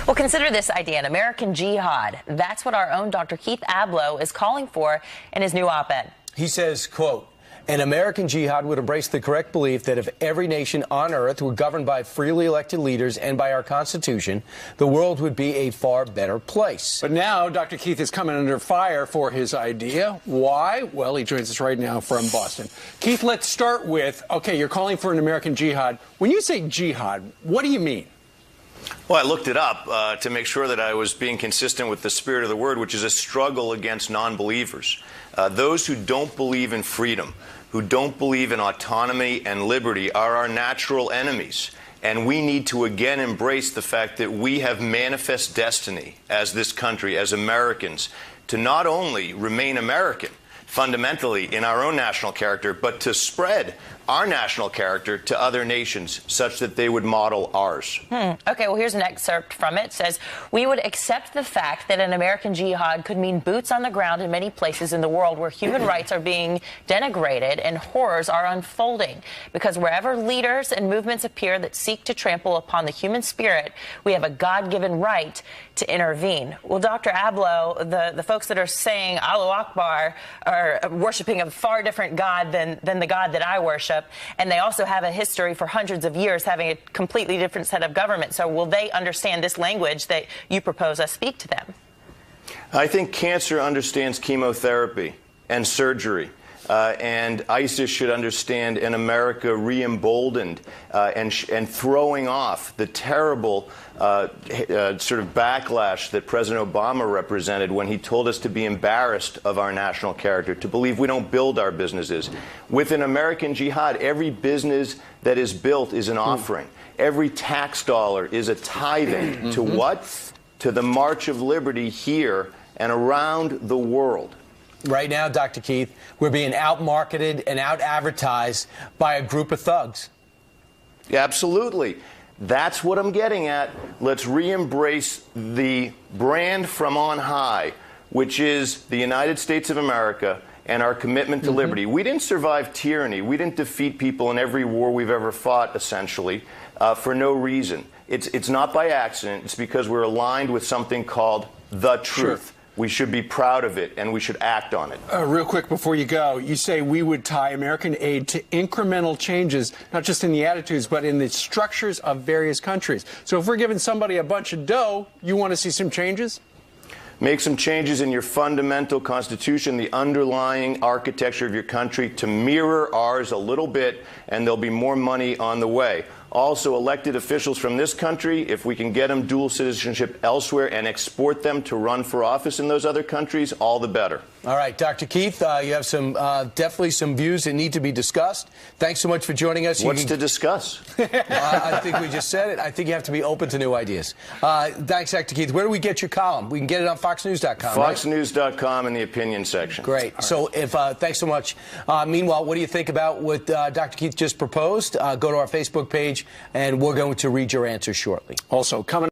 Well, consider this idea, an American jihad. That's what our own Dr. Keith Ablow is calling for in his new op-ed. He says, quote, an American jihad would embrace the correct belief that if every nation on earth were governed by freely elected leaders and by our Constitution, the world would be a far better place. But now Dr. Keith is coming under fire for his idea. Why? Well, he joins us right now from Boston. Keith, let's start with, okay, you're calling for an American jihad. When you say jihad, what do you mean? Well, I looked it up to make sure that I was being consistent with the spirit of the word, which is a struggle against non-believers. Those who don't believe in freedom, who don't believe in autonomy and liberty, are our natural enemies. And we need to again embrace the fact that we have manifest destiny as this country, as Americans, to not only remain American fundamentally in our own national character, but to spread our national character to other nations such that they would model ours. Okay, well, here's an excerpt from it. It says, we would accept the fact that an American jihad could mean boots on the ground in many places in the world where human rights are being denigrated and horrors are unfolding. Because wherever leaders and movements appear that seek to trample upon the human spirit, we have a God-given right to intervene. Well, Dr. Ablow, the folks that are saying Allahu Akbar are worshiping a far different God than the God that I worship. And they also have a history for hundreds of years having a completely different set of government. So will they understand this language that you propose us speak to them? I think cancer understands chemotherapy and surgery. And ISIS should understand an America re-emboldened and throwing off the terrible sort of backlash that President Obama represented when he told us to be embarrassed of our national character, to believe we don't build our businesses. With an American jihad, every business that is built is an offering. Every tax dollar is a tithing to what? To the march of liberty here and around the world. Right now, Dr. Keith, we're being out-marketed and out-advertised by a group of thugs. Yeah, absolutely. That's what I'm getting at. Let's re-embrace the brand from on high, which is the United States of America and our commitment to liberty. We didn't survive tyranny. We didn't defeat people in every war we've ever fought, essentially, for no reason. It's not by accident. It's because we're aligned with something called the truth. Sure. We should be proud of it, and we should act on it. Real quick before you go, you say we would tie American aid to incremental changes, not just in the attitudes, but in the structures of various countries. So if we're giving somebody a bunch of dough, you want to see some changes? Make some changes in your fundamental constitution, the underlying architecture of your country, to mirror ours a little bit, and there'll be more money on the way. Also, elected officials from this country, if we can get them dual citizenship elsewhere and export them to run for office in those other countries, all the better. All right, Dr. Keith, you have some definitely some views that need to be discussed. Thanks so much for joining us. What's to discuss? I think we just said it. I think you have to be open to new ideas. Thanks, Dr. Keith. Where do we get your column? We can get it on FoxNews.com. FoxNews.com in the opinion section. Great. Right. So, thanks so much. Meanwhile, what do you think about what Dr. Keith just proposed? Go to our Facebook page, and we're going to read your answers shortly. Also, coming